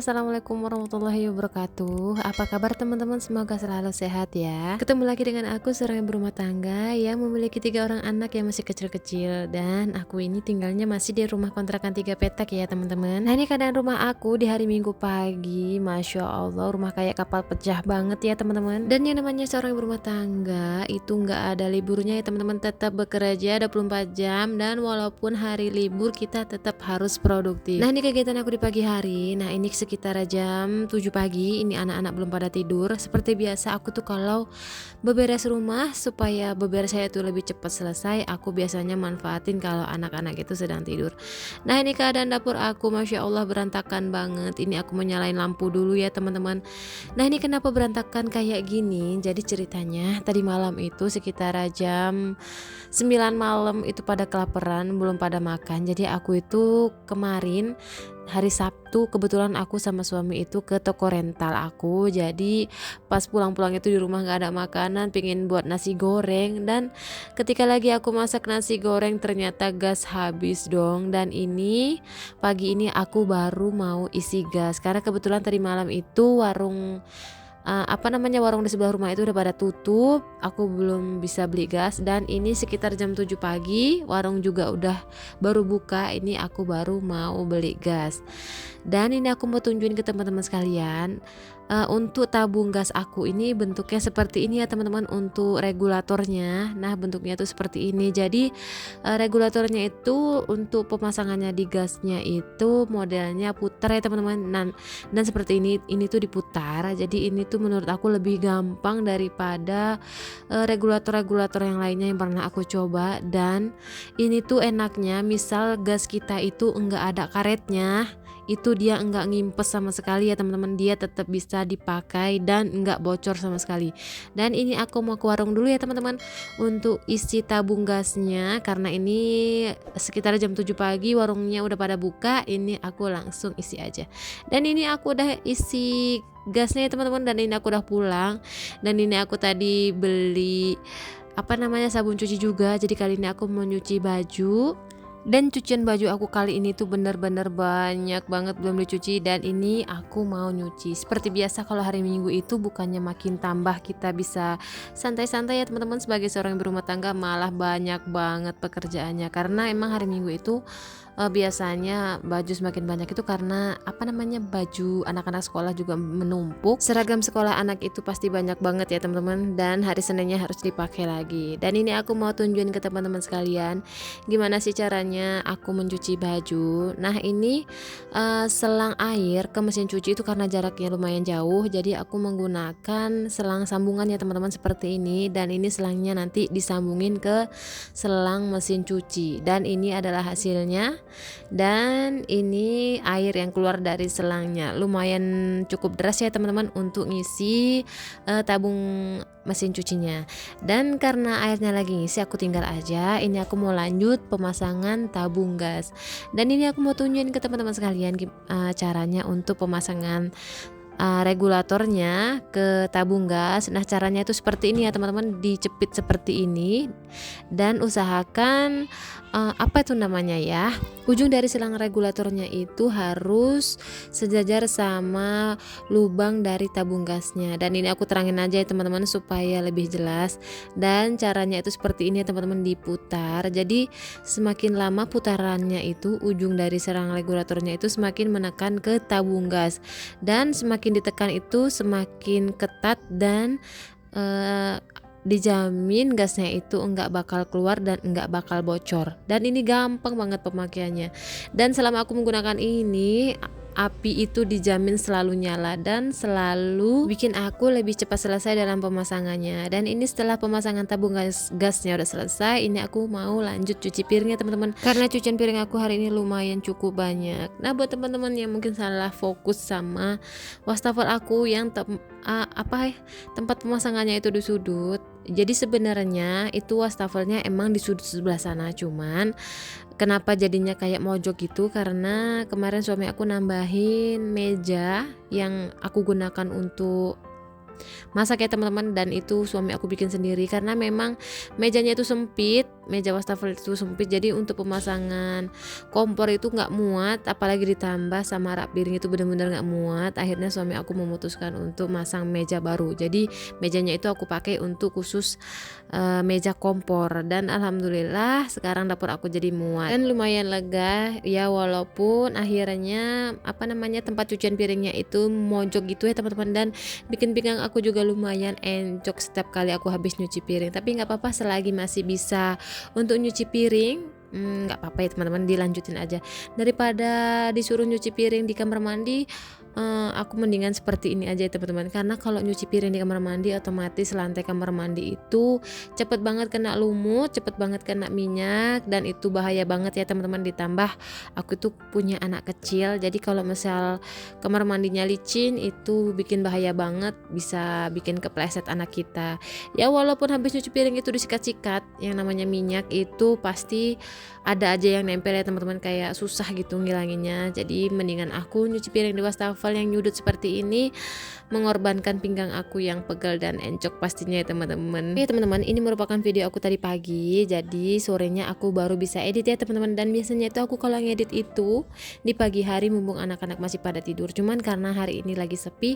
Assalamualaikum warahmatullahi wabarakatuh. Apa kabar teman-teman? Semoga selalu sehat ya. Ketemu lagi dengan aku, seorang ibu rumah tangga yang memiliki 3 orang anak yang masih kecil-kecil. Dan aku ini tinggalnya masih di rumah kontrakan 3 petak ya teman-teman. Nah, ini keadaan rumah aku di hari Minggu pagi. Masya Allah, rumah kayak kapal pecah banget ya teman-teman. Dan yang namanya seorang ibu rumah tangga itu nggak ada liburnya ya teman-teman. Tetap bekerja 24 jam. Dan walaupun hari libur kita tetap harus produktif. Nah, ini kegiatan aku di pagi hari. Nah, ini sekitar jam 7 pagi. Ini anak-anak belum pada tidur. Seperti biasa aku tuh kalau beberes rumah supaya beberes saya itu lebih cepat selesai, aku biasanya manfaatin kalau anak-anak itu sedang tidur. Nah, ini keadaan dapur aku, Masya Allah berantakan banget. Ini aku menyalain lampu dulu ya teman-teman. Nah, ini kenapa berantakan kayak gini? Jadi ceritanya tadi malam itu sekitar jam 9 malam itu pada kelaparan, belum pada makan. Jadi aku itu kemarin hari Sabtu kebetulan aku sama suami itu ke toko rental aku. Jadi pas pulang-pulang itu di rumah gak ada makanan, pengen buat nasi goreng. Dan ketika lagi aku masak nasi goreng ternyata gas habis dong. Dan ini pagi ini aku baru mau isi gas karena kebetulan tadi malam itu warung warung di sebelah rumah itu udah pada tutup. Aku belum bisa beli gas. Dan ini sekitar jam 7 pagi warung juga udah baru buka. Ini aku baru mau beli gas. Dan ini aku mau tunjukin ke teman-teman sekalian, untuk tabung gas aku ini bentuknya seperti ini ya teman-teman. Untuk regulatornya, nah bentuknya tuh seperti ini. Jadi regulatornya itu untuk pemasangannya di gasnya itu modelnya putar ya teman-teman. Dan seperti ini tuh diputar. Jadi ini tuh menurut aku lebih gampang daripada regulator-regulator yang lainnya yang pernah aku coba. Dan ini tuh enaknya misal gas kita itu enggak ada karetnya, itu dia enggak ngimpes sama sekali ya teman-teman. Dia tetap bisa dipakai dan enggak bocor sama sekali. Dan ini aku mau ke warung dulu ya teman-teman untuk isi tabung gasnya, karena ini sekitar jam 7 pagi warungnya udah pada buka. Ini aku langsung isi aja. Dan ini aku udah isi gasnya ya teman-teman. Dan ini aku udah pulang. Dan ini aku tadi beli sabun cuci juga. Jadi kali ini aku mau nyuci baju. Dan cucian baju aku kali ini tuh bener-bener banyak banget belum dicuci. Dan ini aku mau nyuci. Seperti biasa kalau hari Minggu itu bukannya makin tambah kita bisa santai-santai ya teman-teman. Sebagai seorang ibu rumah tangga malah banyak banget pekerjaannya. Karena emang hari Minggu itu biasanya baju semakin banyak itu karena baju anak-anak sekolah juga menumpuk. Seragam sekolah anak itu pasti banyak banget ya teman-teman. Dan hari Seninnya harus dipakai lagi. Dan ini aku mau tunjukin ke teman-teman sekalian gimana sih caranya aku mencuci baju. Nah, ini selang air ke mesin cuci itu karena jaraknya lumayan jauh, jadi aku menggunakan selang sambungan ya teman-teman seperti ini. Dan ini selangnya nanti disambungin ke selang mesin cuci. Dan ini adalah hasilnya. Dan ini air yang keluar dari selangnya lumayan cukup deras ya teman-teman untuk ngisi tabung mesin cucinya. Dan karena airnya lagi ngisi, aku tinggal aja. Ini aku mau lanjut pemasangan tabung gas. Dan ini aku mau tunjukin ke teman-teman sekalian caranya untuk pemasangan regulatornya ke tabung gas. Nah, caranya itu seperti ini ya teman-teman, dicepit seperti ini. Dan usahakan ujung dari selang regulatornya itu harus sejajar sama lubang dari tabung gasnya. Dan ini aku terangin aja ya teman-teman supaya lebih jelas. Dan caranya itu seperti ini ya teman-teman, diputar. Jadi semakin lama putarannya itu ujung dari selang regulatornya itu semakin menekan ke tabung gas. Dan semakin ditekan itu semakin ketat dan dijamin gasnya itu enggak bakal keluar dan enggak bakal bocor. Dan ini gampang banget pemakaiannya. Dan selama aku menggunakan ini, api itu dijamin selalu nyala dan selalu bikin aku lebih cepat selesai dalam pemasangannya. Dan ini setelah pemasangan tabung gasnya udah selesai, ini aku mau lanjut cuci piringnya teman-teman. Karena cucian piring aku hari ini lumayan cukup banyak. Nah, buat teman-teman yang mungkin salah fokus sama wastafel aku yang tempat pemasangannya itu di sudut. Jadi sebenarnya itu wastafelnya emang di sudut sebelah sana, cuman kenapa jadinya kayak mojok gitu karena kemarin suami aku nambahin meja yang aku gunakan untuk masak ya teman-teman. Dan itu suami aku bikin sendiri karena memang mejanya itu sempit. meja wastafel itu sempit, jadi untuk pemasangan kompor itu nggak muat, apalagi ditambah sama rak piring itu benar-benar nggak muat. Akhirnya suami aku memutuskan untuk masang meja baru, jadi mejanya itu aku pakai untuk khusus meja kompor, dan alhamdulillah sekarang dapur aku jadi muat dan lumayan lega ya, walaupun akhirnya tempat cucian piringnya itu monjok gitu ya teman-teman, dan bikin pinggang aku juga lumayan encok setiap kali aku habis nyuci piring. Tapi nggak apa-apa, selagi masih bisa untuk nyuci piring, nggak apa-apa ya teman-teman, dilanjutin aja daripada disuruh nyuci piring di kamar mandi. Aku mendingan seperti ini aja ya teman-teman, karena kalau nyuci piring di kamar mandi otomatis lantai kamar mandi itu cepet banget kena lumut, cepet banget kena minyak, dan itu bahaya banget ya teman-teman. Ditambah aku tuh punya anak kecil, jadi kalau misal kamar mandinya licin itu bikin bahaya banget, bisa bikin kepleset anak kita ya. Walaupun habis nyuci piring itu disikat-sikat, yang namanya minyak itu pasti ada aja yang nempel ya teman-teman, kayak susah gitu ngilanginnya. Jadi mendingan aku nyuci piring di wastafel yang nyudut seperti ini, mengorbankan pinggang aku yang pegel dan encok pastinya ya teman-teman. Oke teman-teman, ini merupakan video aku tadi pagi, jadi sorenya aku baru bisa edit ya teman-teman. Dan biasanya itu aku kalau ngedit itu di pagi hari mumpung anak-anak masih pada tidur, cuman karena hari ini lagi sepi,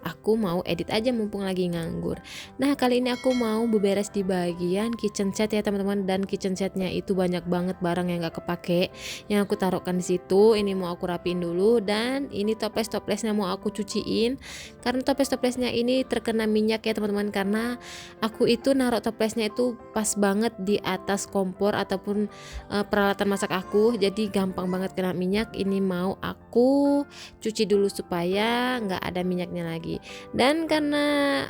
aku mau edit aja mumpung lagi nganggur. Nah kali ini aku mau beberes di bagian kitchen set ya teman-teman, dan kitchen setnya itu banyak banget barang yang gak kepake yang aku taruhkan di situ. Ini mau aku rapiin dulu, dan ini toples-toplesnya mau aku cuciin karena toples-toplesnya ini terkena minyak ya teman-teman, karena aku itu naruh toplesnya itu pas banget di atas kompor ataupun peralatan masak aku, jadi gampang banget kena minyak. Ini mau aku cuci dulu supaya nggak ada minyaknya lagi. Dan karena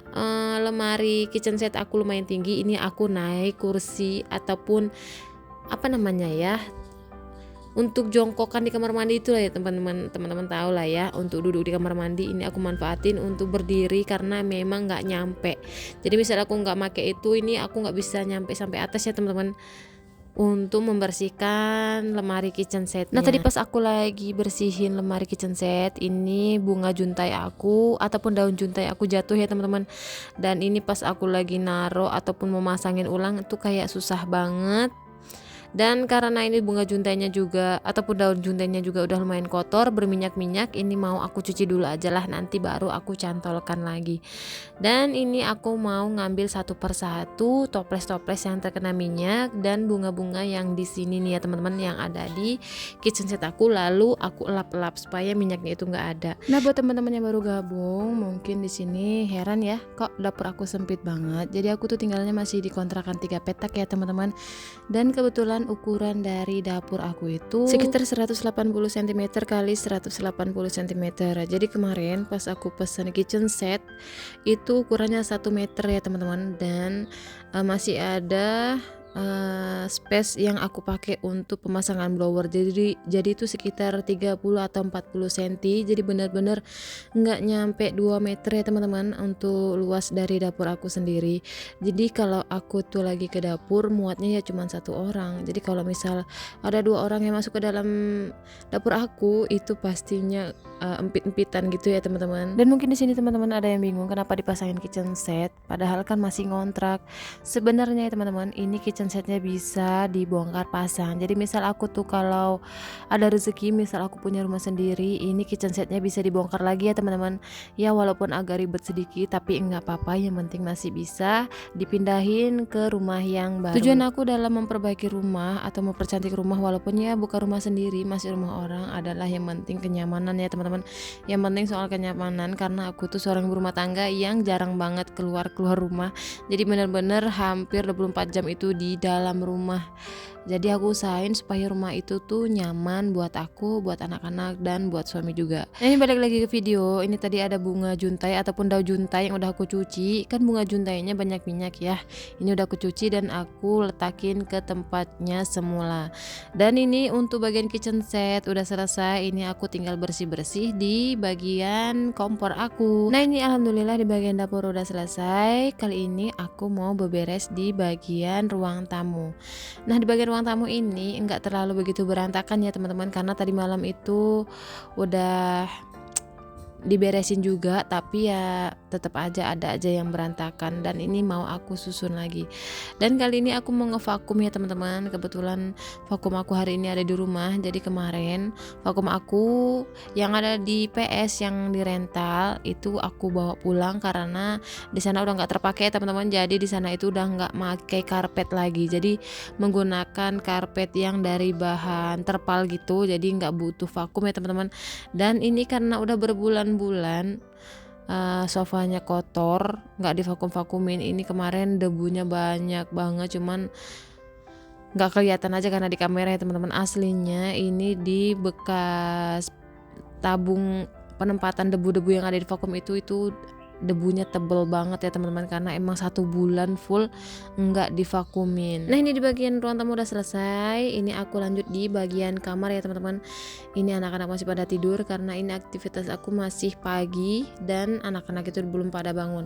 lemari kitchen set aku lumayan tinggi, ini aku naik kursi ataupun untuk jongkokan di kamar mandi itu lah ya teman-teman tahu lah ya, untuk duduk di kamar mandi ini aku manfaatin untuk berdiri karena memang nggak nyampe. Jadi misal aku nggak pakai itu, ini aku nggak bisa nyampe sampai atas ya teman-teman untuk membersihkan lemari kitchen set. Nah tadi pas aku lagi bersihin lemari kitchen set, ini bunga juntai aku ataupun daun juntai aku jatuh ya teman-teman, dan ini pas aku lagi naro ataupun memasangin ulang itu kayak susah banget. Dan karena ini bunga juntainya juga ataupun daun juntainya juga udah lumayan kotor, berminyak-minyak, ini mau aku cuci dulu aja lah, nanti baru aku cantolkan lagi. Dan ini aku mau ngambil satu persatu toples-toples yang terkena minyak dan bunga-bunga yang di sini nih ya teman-teman, yang ada di kitchen set aku, lalu aku elap-elap supaya minyaknya itu nggak ada. Nah buat teman-teman yang baru gabung mungkin di sini heran ya, kok dapur aku sempit banget. Jadi aku tuh tinggalnya masih di kontrakan 3 petak ya teman-teman, dan kebetulan ukuran dari dapur aku itu sekitar 180 cm kali 180 cm. Jadi kemarin pas aku pesan kitchen set itu ukurannya 1 meter ya teman-teman, dan masih ada space yang aku pakai untuk pemasangan blower, jadi itu sekitar 30 atau 40 cm, jadi benar-benar nggak nyampe 2 meter ya teman-teman untuk luas dari dapur aku sendiri. Jadi kalau aku tuh lagi ke dapur muatnya ya cuma 1 orang, jadi kalau misal ada 2 orang yang masuk ke dalam dapur aku itu pastinya empit-empitan gitu ya teman-teman. Dan mungkin di sini teman-teman ada yang bingung kenapa dipasangin kitchen set padahal kan masih ngontrak. Sebenarnya ya teman-teman, ini kitchen setnya bisa dibongkar pasang. Jadi misal aku tuh kalau ada rezeki, misal aku punya rumah sendiri, ini kitchen setnya bisa dibongkar lagi ya teman-teman. Ya walaupun agak ribet sedikit tapi enggak apa-apa, yang penting masih bisa dipindahin ke rumah yang baru. Tujuan aku dalam memperbaiki rumah atau mempercantik rumah, walaupun ya bukan rumah sendiri, masih rumah orang, adalah yang penting kenyamanan ya teman-teman. Yang penting soal kenyamanan, karena aku tuh seorang berumah tangga yang jarang banget keluar rumah. Jadi benar-benar hampir 24 jam itu di dalam rumah. Jadi aku usahain supaya rumah itu tuh nyaman buat aku, buat anak-anak, dan buat suami juga. Nah ini balik lagi ke video. Ini tadi ada bunga juntai ataupun daun juntai yang udah aku cuci. Kan bunga juntainya banyak minyak ya. Ini udah aku cuci dan aku letakin ke tempatnya semula. Dan ini untuk bagian kitchen set udah selesai. Ini aku tinggal bersih-bersih di bagian kompor aku. Nah ini alhamdulillah di bagian dapur udah selesai. Kali ini aku mau beberes di bagian ruang tamu. Nah di bagian ruang tamu ini enggak terlalu begitu berantakan ya teman-teman, karena tadi malam itu udah diberesin juga, tapi ya tetap aja ada aja yang berantakan, dan ini mau aku susun lagi. Dan kali ini aku mau ngevakum ya teman-teman. Kebetulan vakum aku hari ini ada di rumah. Jadi kemarin vakum aku yang ada di PS yang di rental itu aku bawa pulang karena di sana udah nggak terpakai teman-teman. Jadi di sana itu udah nggak pakai karpet lagi. Jadi menggunakan karpet yang dari bahan terpal gitu. Jadi nggak butuh vakum ya teman-teman. Dan ini karena udah berbulan-bulan sofanya kotor, nggak divakum-vakumin. Ini kemarin debunya banyak banget, cuman nggak kelihatan aja karena di kamera ya teman-teman. Aslinya ini di bekas tabung penempatan debu-debu yang ada di vakum itu debunya tebel banget ya teman-teman, karena emang 1 bulan full nggak divakumin. Nah, ini di bagian ruang tamu udah selesai. Ini aku lanjut di bagian kamar ya teman-teman. Ini anak-anak masih pada tidur karena ini aktivitas aku masih pagi dan anak-anak itu belum pada bangun.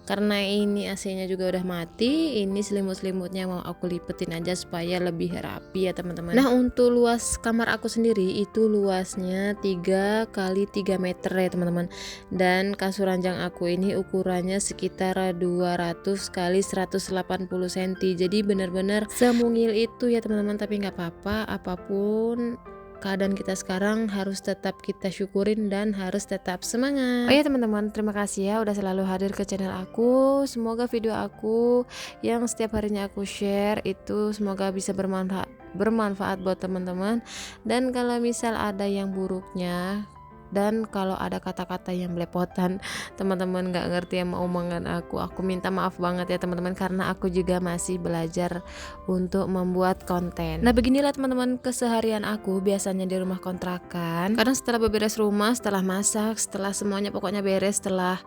Karena ini AC-nya juga udah mati, ini selimut-selimutnya mau aku lipetin aja supaya lebih rapi ya teman-teman. Nah, untuk luas kamar aku sendiri itu luasnya 3 kali 3 meter ya teman-teman. Dan kasur ranjang aku ini ukurannya sekitar 200 kali 180 cm. Jadi benar-benar semungil itu ya teman-teman, tapi nggak apa-apa, apapun keadaan kita sekarang harus tetap kita syukurin dan harus tetap semangat. Oh ya teman-teman, terima kasih ya udah selalu hadir ke channel aku. Semoga video aku yang setiap harinya aku share itu semoga bisa bermanfaat buat teman-teman. Dan kalau misal ada yang buruknya dan kalau ada kata-kata yang belepotan, teman-teman nggak ngerti sama omongan aku minta maaf banget ya teman-teman, karena aku juga masih belajar untuk membuat konten. Nah, beginilah teman-teman keseharian aku biasanya di rumah kontrakan. Kadang setelah beberes rumah, setelah masak, setelah semuanya pokoknya beres, setelah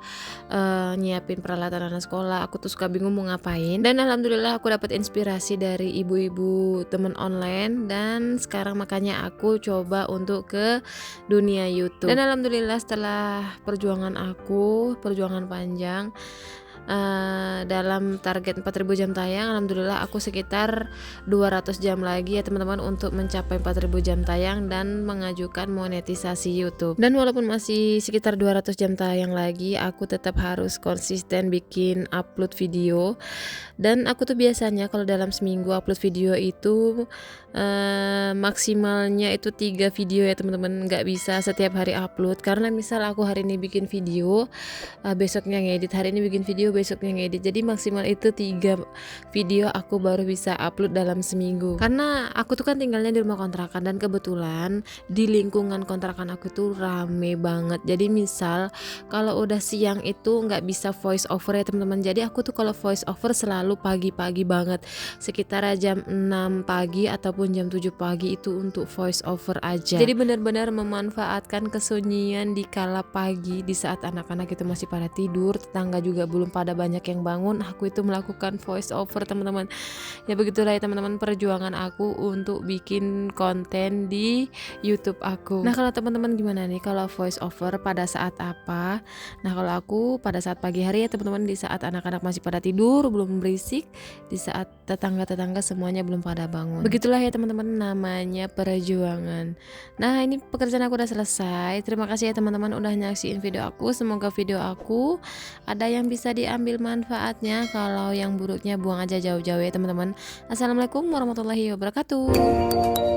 nyiapin peralatan anak sekolah, aku tuh suka bingung mau ngapain. Dan alhamdulillah aku dapat inspirasi dari ibu-ibu temen online, dan sekarang makanya aku coba untuk ke dunia YouTube. Dan alhamdulillah setelah perjuangan panjang dalam target 4000 jam tayang, alhamdulillah aku sekitar 200 jam lagi ya teman-teman untuk mencapai 4000 jam tayang dan mengajukan monetisasi YouTube. Dan walaupun masih sekitar 200 jam tayang lagi, aku tetap harus konsisten bikin upload video. Dan aku tuh biasanya kalau dalam seminggu upload video itu maksimalnya itu 3 video ya teman-teman, nggak bisa setiap hari upload. Karena misal aku hari ini bikin video, besoknya ngedit, hari ini bikin video, besoknya ngedit. Jadi maksimal itu 3 video aku baru bisa upload dalam seminggu. Karena aku tuh kan tinggalnya di rumah kontrakan, dan kebetulan di lingkungan kontrakan aku tuh rame banget. Jadi misal kalau udah siang itu nggak bisa voice over ya teman-teman. Jadi aku tuh kalau voice over selalu pagi-pagi banget, sekitar jam 6 pagi ataupun jam 7 pagi itu untuk voice over aja. Jadi benar-benar memanfaatkan kesunyian di kala pagi, di saat anak-anak itu masih pada tidur, tetangga juga belum pada banyak yang bangun, aku itu melakukan voice over teman-teman. Ya begitulah ya teman-teman perjuangan aku untuk bikin konten di YouTube aku. Nah, kalau teman-teman gimana nih kalau voice over pada saat apa? Nah, kalau aku pada saat pagi hari ya teman-teman, di saat anak-anak masih pada tidur, belum berisik, di saat tetangga-tetangga semuanya belum pada bangun. Begitulah ya teman-teman namanya perjuangan. Nah, ini pekerjaan aku udah selesai. Terima kasih ya teman-teman udah nyaksiin video aku. Semoga video aku ada yang bisa diambil manfaatnya. Kalau yang buruknya buang aja jauh-jauh ya teman-teman. Assalamualaikum warahmatullahi wabarakatuh.